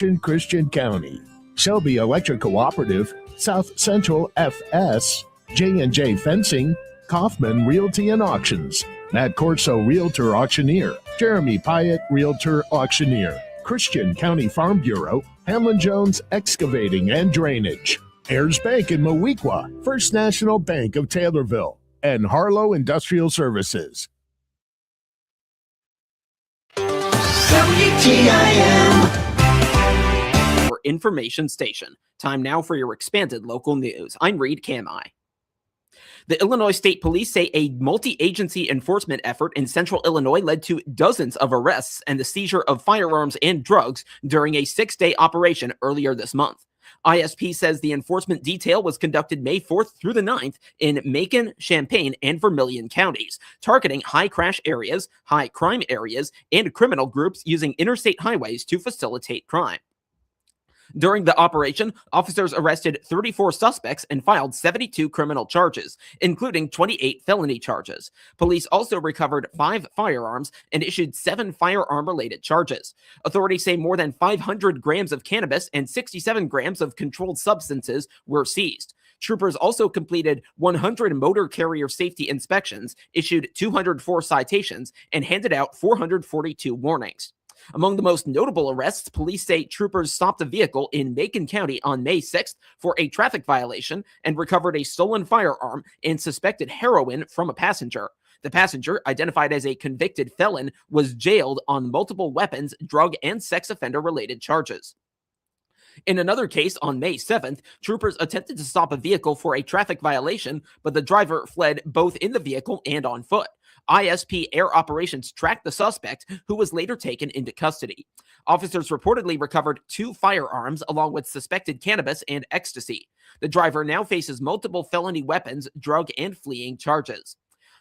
in Christian County. Shelby Electric Cooperative, South Central FS, J&J Fencing, Kaufman Realty and Auctions, Matt Corso Realtor Auctioneer, Jeremy Pyatt Realtor Auctioneer, Christian County Farm Bureau, Hamlin Jones Excavating and Drainage, Ayers Bank in Moweaqua, First National Bank of Taylorville, and Harlow Industrial Services. WTIM. Your information station. Time now for your expanded local news. I'm Reed Kamai. The Illinois State Police say a multi-agency enforcement effort in central Illinois led to dozens of arrests and the seizure of firearms and drugs during a 6-day operation earlier this month. ISP says the enforcement detail was conducted May 4th through the 9th in Macon, Champaign, and Vermilion counties, targeting high crash areas, high crime areas, and criminal groups using interstate highways to facilitate crime. During the operation, officers arrested 34 suspects and filed 72 criminal charges, including 28 felony charges. Police also recovered 5 firearms and issued 7 firearm-related charges. Authorities say more than 500 grams of cannabis and 67 grams of controlled substances were seized. Troopers also completed 100 motor carrier safety inspections, issued 204 citations, and handed out 442 warnings. Among the most notable arrests, police say troopers stopped a vehicle in Macon County on May 6th for a traffic violation and recovered a stolen firearm and suspected heroin from a passenger. The passenger, identified as a convicted felon, was jailed on multiple weapons, drug, and sex offender-related charges. In another case on May 7th, troopers attempted to stop a vehicle for a traffic violation, but the driver fled both in the vehicle and on foot. ISP Air Operations tracked the suspect, who was later taken into custody. Officers reportedly recovered 2 firearms along with suspected cannabis and ecstasy. The driver now faces multiple felony weapons, drug, and fleeing charges.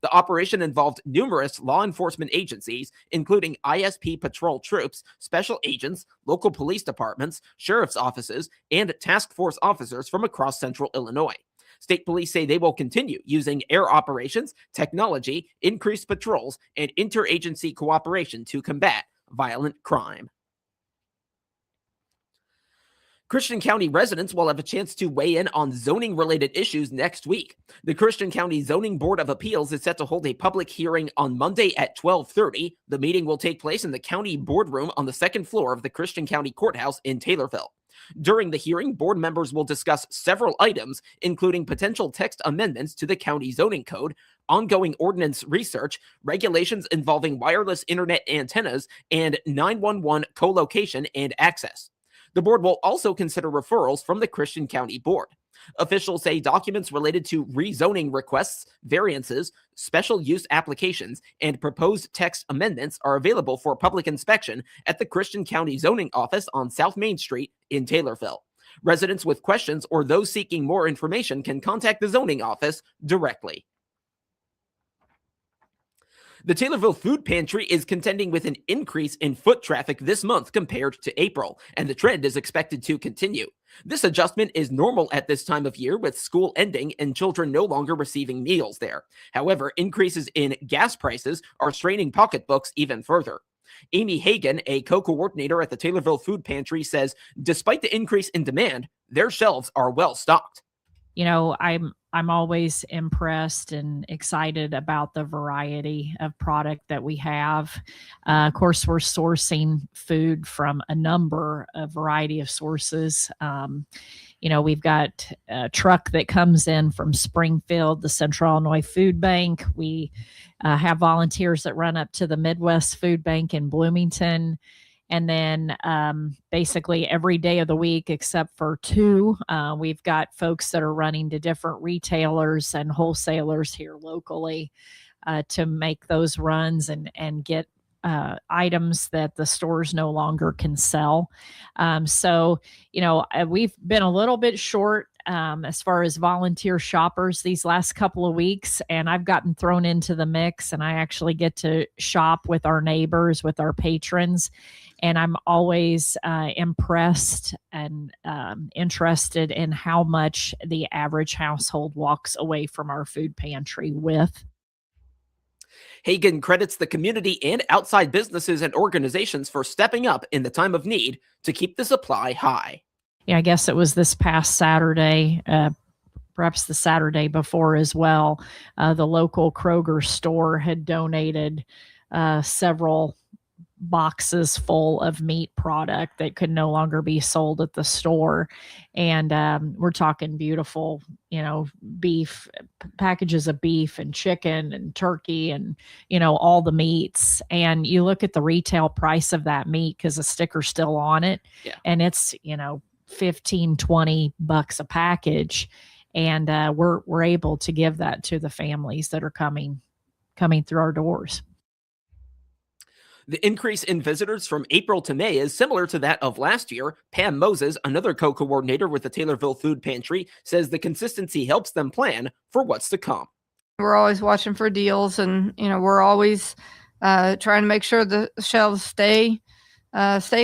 The operation involved numerous law enforcement agencies, including ISP patrol troops, special agents, local police departments, sheriff's offices, and task force officers from across central Illinois. State police say they will continue using air operations, technology, increased patrols, and interagency cooperation to combat violent crime. Christian County residents will have a chance to weigh in on zoning-related issues next week. The Christian County Zoning Board of Appeals is set to hold a public hearing on Monday at 12:30. The meeting will take place in the county boardroom on the second floor of the Christian County Courthouse in Taylorville. During the hearing, board members will discuss several items, including potential text amendments to the county zoning code, ongoing ordinance research, regulations involving wireless internet antennas, and 911 co-location and access. The board will also consider referrals from the Christian County Board. Officials say documents related to rezoning requests, variances, special use applications, and proposed text amendments are available for public inspection at the Christian County Zoning Office on South Main Street in Taylorville. Residents with questions or those seeking more information can contact the zoning office directly. The Taylorville Food Pantry is contending with an increase in foot traffic this month compared to April, and the trend is expected to continue. This adjustment is normal at this time of year, with school ending and children no longer receiving meals there. However, increases in gas prices are straining pocketbooks even further. Amy Hagan, a co-coordinator at the Taylorville Food Pantry, says despite the increase in demand, their shelves are well stocked. You know, I'm always impressed and excited about the variety of product that we have. Of course, we're sourcing food from a variety of sources. You know, we've got a truck that comes in from Springfield, the Central Illinois Food Bank. We have volunteers that run up to the Midwest Food Bank in Bloomington. And then basically every day of the week, except for 2, we've got folks that are running to different retailers and wholesalers here locally to make those runs and get items that the stores no longer can sell. So, you know, we've been a little bit short as far as volunteer shoppers these last couple of weeks, and I've gotten thrown into the mix, and I actually get to shop with our neighbors, with our patrons, and I'm always impressed and interested in how much the average household walks away from our food pantry with. Hagan credits the community and outside businesses and organizations for stepping up in the time of need to keep the supply high. Yeah, I guess it was this past Saturday, perhaps the Saturday before as well. The local Kroger store had donated several boxes full of meat product that could no longer be sold at the store. And we're talking beautiful, beef, packages of beef and chicken and turkey and, all the meats. And you look at the retail price of that meat because the sticker's still on it. Yeah. And it's, $15-20 a package. And we're able to give that to the families that are coming through our doors. The increase in visitors from April to May is similar to that of last year. Pam Moses, another co-coordinator with the Taylorville Food Pantry, says the consistency helps them plan for what's to come. We're always watching for deals, and we're always trying to make sure the shelves stay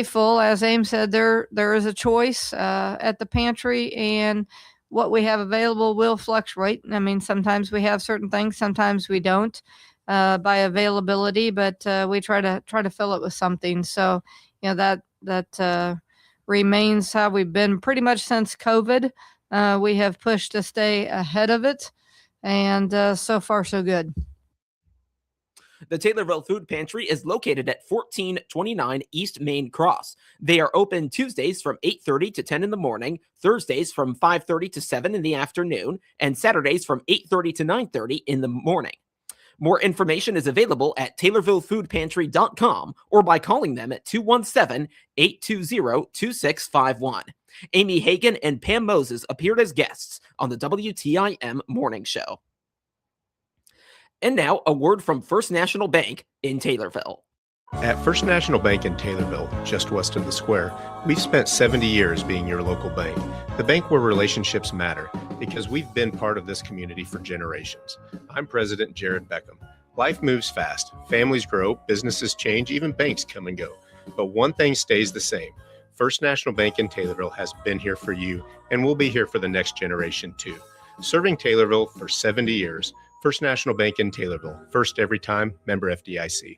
full. As Ames said, there is a choice at the pantry, and what we have available will fluctuate. I mean, sometimes we have certain things, sometimes we don't. By availability, but we try to fill it with something. So, that remains how we've been pretty much since COVID. We have pushed to stay ahead of it, and so far so good. The Taylorville Food Pantry is located at 1429 East Main Cross. They are open Tuesdays from 8:30 to 10 in the morning, Thursdays from 5:30 to 7 in the afternoon, and Saturdays from 8:30 to 9:30 in the morning. More information is available at TaylorvilleFoodPantry.com or by calling them at 217-820-2651. Amy Hagan and Pam Moses appeared as guests on the WTIM Morning Show. And now, a word from First National Bank in Taylorville. At First National Bank in Taylorville, just west of the square, we've spent 70 years being your local bank. The bank where relationships matter, because we've been part of this community for generations. I'm President Jared Beckham. Life moves fast. Families grow, businesses change, even banks come and go. But one thing stays the same. First National Bank in Taylorville has been here for you and will be here for the next generation too. Serving Taylorville for 70 years, First National Bank in Taylorville. First every time, member FDIC.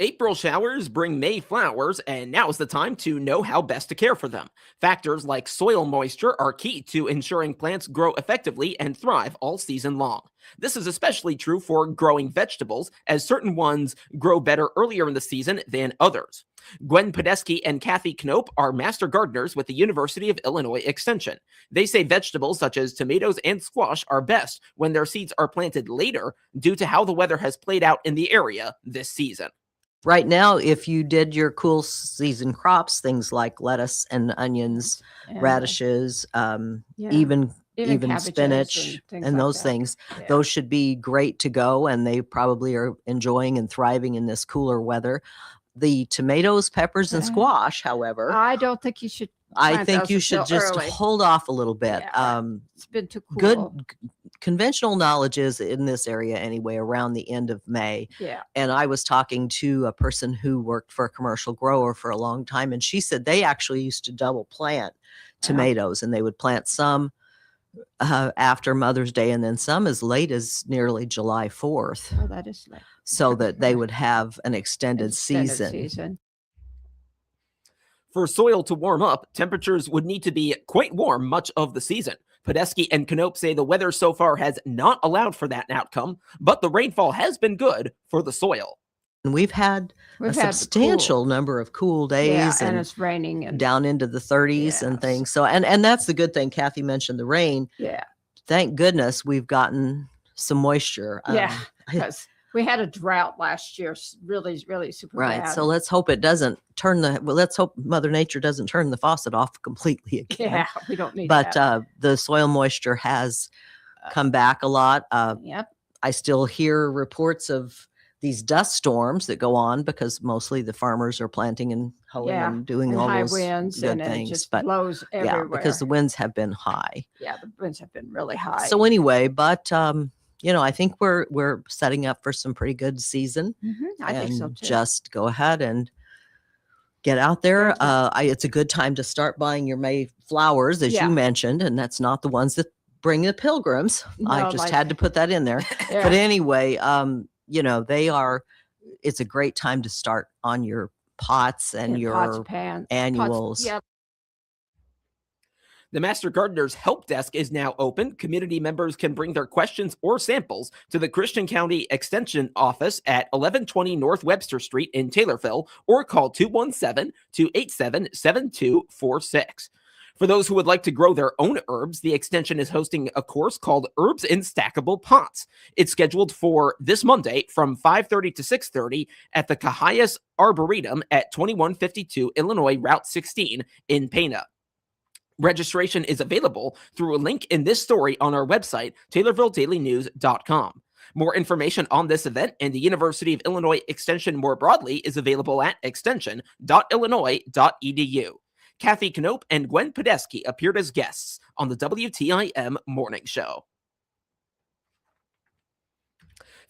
April showers bring May flowers, and now is the time to know how best to care for them. Factors like soil moisture are key to ensuring plants grow effectively and thrive all season long. This is especially true for growing vegetables, as certain ones grow better earlier in the season than others. Gwen Podesky and Kathy Knope are master gardeners with the University of Illinois Extension. They say vegetables such as tomatoes and squash are best when their seeds are planted later due to how the weather has played out in the area this season. Right now, if you did your cool season crops, things like lettuce and onions, radishes, even spinach and like those that. things, Yeah. those should be great to go, and they probably are enjoying and thriving in this cooler weather. The tomatoes, peppers, and squash, however, I don't think you should. I plant think those you should until just early. hold off a little bit. Yeah, it's been too cool. Good conventional knowledge is in this area anyway, around the end of May. Yeah. And I was talking to a person who worked for a commercial grower for a long time, and she said they actually used to double plant tomatoes, and they would plant some after Mother's Day and then some as late as nearly July 4th. Oh, that is late. So that they would have an extended season. For soil to warm up, temperatures would need to be quite warm much of the season. Podesky and Knope say the weather so far has not allowed for that outcome, but the rainfall has been good for the soil. And we've had a substantial number of cool days, and it's raining and down into the 30s and things. So, and that's the good thing. Kathy mentioned the rain. Yeah. Thank goodness we've gotten some moisture. Because we had a drought last year, really, really super Right. bad. So let's hope it doesn't let's hope Mother Nature doesn't turn the faucet off completely again. Yeah, we don't need But that. the soil moisture has come back a lot. Yep. I still hear reports of these dust storms that go on because mostly the farmers are planting and hoeing and doing and all high those winds, good and things. it just But blows everywhere. yeah, because the winds have been high. the winds have been really high. So anyway, but I think we're setting up for some pretty good season. I think so And too. just go ahead and get out there. It's a good time to start buying your May flowers, as Yeah. you mentioned, and that's not the ones that bring the pilgrims. I No, just like- had to put that in there. Yeah. But anyway, it's a great time to start on your pots and Yeah, your pots, pans, annuals. Pots, yeah. The Master Gardener's Help Desk is now open. Community members can bring their questions or samples to the Christian County Extension Office at 1120 North Webster Street in Taylorville or call 217-287-7246. For those who would like to grow their own herbs, the Extension is hosting a course called Herbs in Stackable Pots. It's scheduled for this Monday from 5:30 to 6:30 at the Cahayas Arboretum at 2152 Illinois Route 16 in Pana. Registration is available through a link in this story on our website, TaylorvilleDailyNews.com. More information on this event and the University of Illinois Extension more broadly is available at extension.illinois.edu. Kathy Knope and Gwen Podesky appeared as guests on the WTIM Morning Show.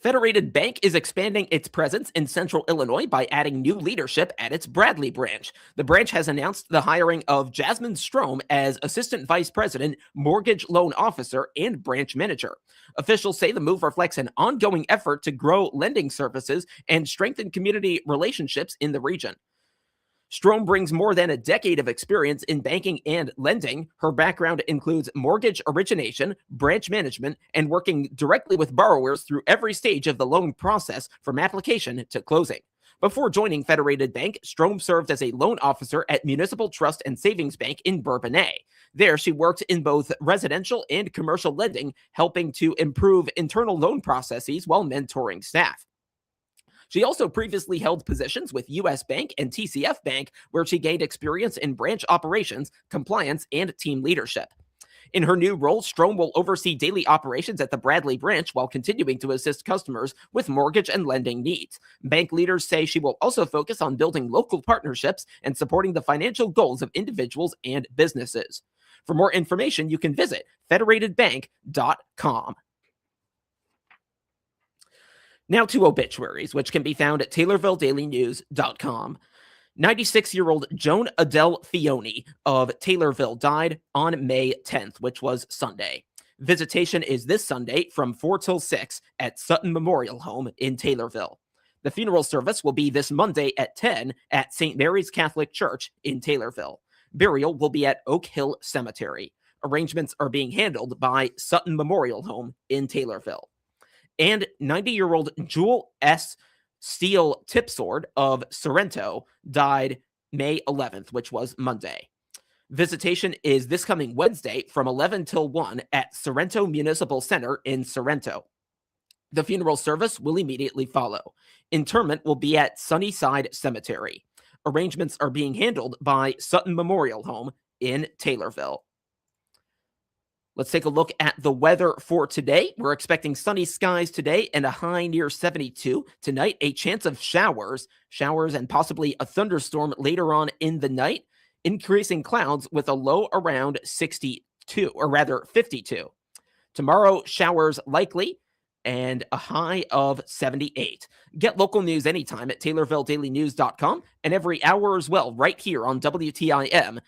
Federated Bank is expanding its presence in central Illinois by adding new leadership at its Bradley branch. The branch has announced the hiring of Jasmine Strom as Assistant Vice President, Mortgage Loan Officer, and Branch Manager. Officials say the move reflects an ongoing effort to grow lending services and strengthen community relationships in the region. Strom brings more than a decade of experience in banking and lending. Her background includes mortgage origination, branch management, and working directly with borrowers through every stage of the loan process from application to closing. Before joining Federated Bank, Strom served as a loan officer at Municipal Trust and Savings Bank in Bourbonnais. There, she worked in both residential and commercial lending, helping to improve internal loan processes while mentoring staff. She also previously held positions with U.S. Bank and TCF Bank, where she gained experience in branch operations, compliance, and team leadership. In her new role, Strom will oversee daily operations at the Bradley branch while continuing to assist customers with mortgage and lending needs. Bank leaders say she will also focus on building local partnerships and supporting the financial goals of individuals and businesses. For more information, you can visit federatedbank.com. Now to obituaries, which can be found at TaylorvilleDailyNews.com. 96-year-old Joan Adele Fione of Taylorville died on May 10th, which was Sunday. Visitation is this Sunday from 4 till 6 at Sutton Memorial Home in Taylorville. The funeral service will be this Monday at 10 at St. Mary's Catholic Church in Taylorville. Burial will be at Oak Hill Cemetery. Arrangements are being handled by Sutton Memorial Home in Taylorville. And 90-year-old Jewel S. Steele Tipsword of Sorrento died May 11th, which was Monday. Visitation is this coming Wednesday from 11 till 1 at Sorrento Municipal Center in Sorrento. The funeral service will immediately follow. Interment will be at Sunnyside Cemetery. Arrangements are being handled by Sutton Memorial Home in Taylorville. Let's take a look at the weather for today. We're expecting sunny skies today and a high near 72. Tonight, a chance of showers and possibly a thunderstorm later on in the night. Increasing clouds with a low around 52. Tomorrow, showers likely and a high of 78. Get local news anytime at TaylorvilleDailyNews.com and every hour as well right here on WTIM.